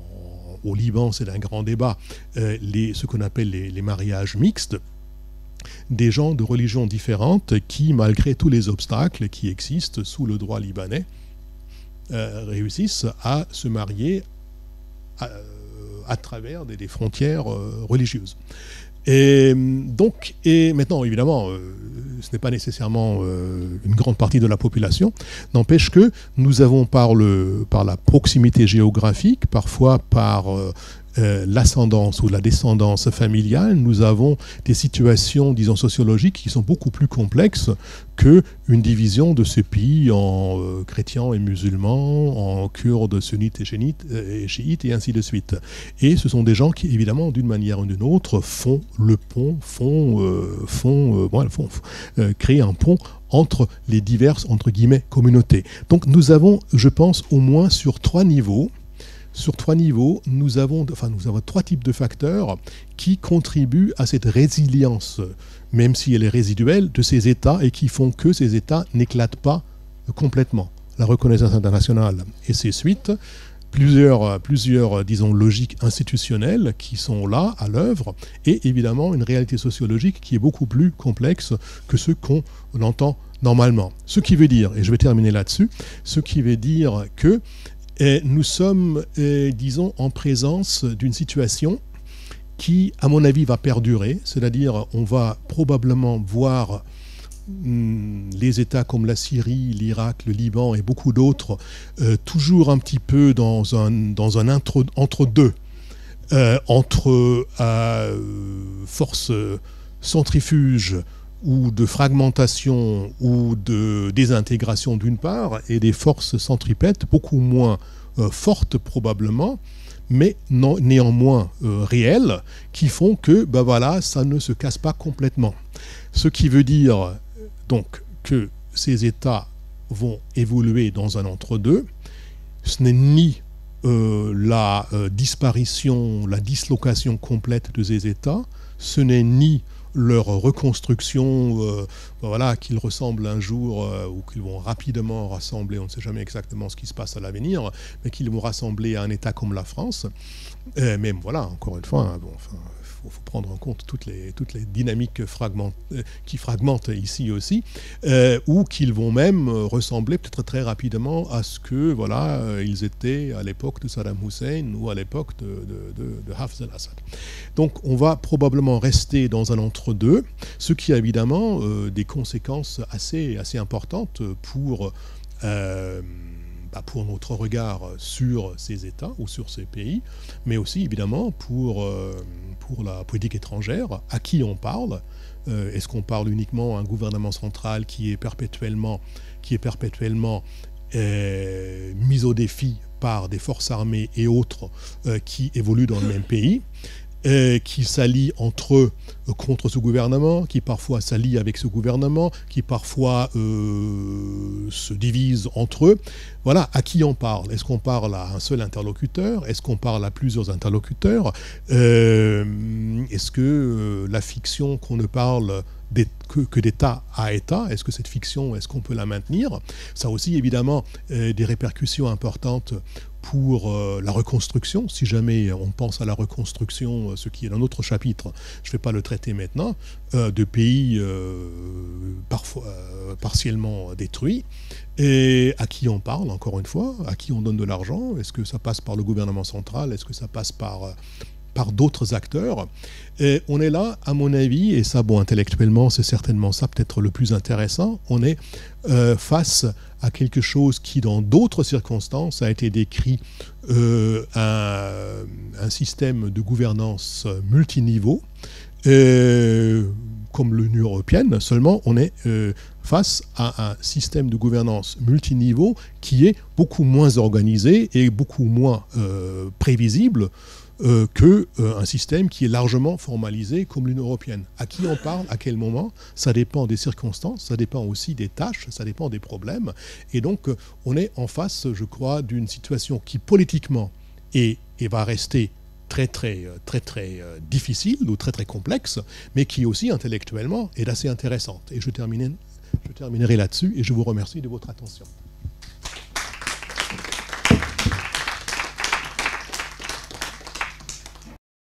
au Liban c'est un grand débat, ce qu'on appelle les mariages mixtes. Des gens de religions différentes qui, malgré tous les obstacles qui existent sous le droit libanais, réussissent à se marier à travers des frontières religieuses. Et maintenant, évidemment, ce n'est pas nécessairement une grande partie de la population, n'empêche que nous avons par la proximité géographique, parfois par l'ascendance ou la descendance familiale, nous avons des situations, disons, sociologiques qui sont beaucoup plus complexes qu'une division de ce pays en chrétiens et musulmans, en kurdes, sunnites et chiites, et ainsi de suite. Et ce sont des gens qui, évidemment, d'une manière ou d'une autre, font le pont, créent un pont entre les diverses, entre guillemets, communautés. Donc nous avons, je pense, au moins sur trois niveaux, nous avons trois types de facteurs qui contribuent à cette résilience, même si elle est résiduelle, de ces États et qui font que ces États n'éclatent pas complètement. La reconnaissance internationale et ses suites, plusieurs, disons, logiques institutionnelles qui sont là, à l'œuvre, et évidemment une réalité sociologique qui est beaucoup plus complexe que ce qu'on entend normalement. Ce qui veut dire, et je vais terminer là-dessus, ce qui veut dire que nous sommes, disons, en présence d'une situation qui, à mon avis, va perdurer. C'est-à-dire, on va probablement voir les États comme la Syrie, l'Irak, le Liban et beaucoup d'autres toujours un petit peu dans un entre-deux, entre forces centrifuges ou de fragmentation ou de désintégration d'une part, et des forces centripètes beaucoup moins fortes probablement, mais néanmoins réelles, qui font que ça ne se casse pas complètement. Ce qui veut dire donc que ces États vont évoluer dans un entre-deux. Ce n'est ni la disparition, la dislocation complète de ces États, ce n'est ni leur reconstruction, qu'ils ressemblent un jour ou qu'ils vont rapidement rassembler, on ne sait jamais exactement ce qui se passe à l'avenir, mais qu'ils vont rassembler à un État comme la France. Même encore une fois, il faut prendre en compte toutes les dynamiques qui fragmentent ici aussi, ou qu'ils vont même ressembler peut-être très rapidement à ce que ils étaient à l'époque de Saddam Hussein ou à l'époque de Hafez al-Assad. Donc on va probablement rester dans un entre-deux, ce qui a évidemment des conséquences assez importantes pour notre regard sur ces États ou sur ces pays, mais aussi évidemment pour la politique étrangère, à qui on parle. Est-ce qu'on parle uniquement à un gouvernement central qui est perpétuellement mis au défi par des forces armées et autres qui évoluent dans le même pays, qui s'allient entre eux contre ce gouvernement, qui parfois s'allient avec ce gouvernement, qui parfois se divisent entre eux. Voilà, à qui on parle? Est-ce qu'on parle à un seul interlocuteur? Est-ce qu'on parle à plusieurs interlocuteurs? Est-ce que la fiction qu'on ne parle que d'État à État, est-ce que cette fiction, est-ce qu'on peut la maintenir? Ça a aussi évidemment des répercussions importantes pour la reconstruction, si jamais on pense à la reconstruction, ce qui est dans notre chapitre, je ne vais pas le traiter maintenant, de pays parfois partiellement détruits, et à qui on parle, encore une fois, à qui on donne de l'argent, est-ce que ça passe par le gouvernement central, est-ce que ça passe par par d'autres acteurs. Et on est là, à mon avis, et ça, bon, intellectuellement, c'est certainement ça peut-être le plus intéressant, on est face à quelque chose qui, dans d'autres circonstances, a été décrit un système de gouvernance multiniveau, comme l'Union européenne, seulement on est face à un système de gouvernance multiniveau qui est beaucoup moins organisé et beaucoup moins prévisible qu'un système qui est largement formalisé comme l'Union européenne. À qui on parle, à quel moment, ça dépend des circonstances, ça dépend aussi des tâches, ça dépend des problèmes. Et donc, on est en face, je crois, d'une situation qui politiquement va rester très difficile ou très complexe, mais qui aussi intellectuellement est assez intéressante. Et je terminerai là-dessus et je vous remercie de votre attention.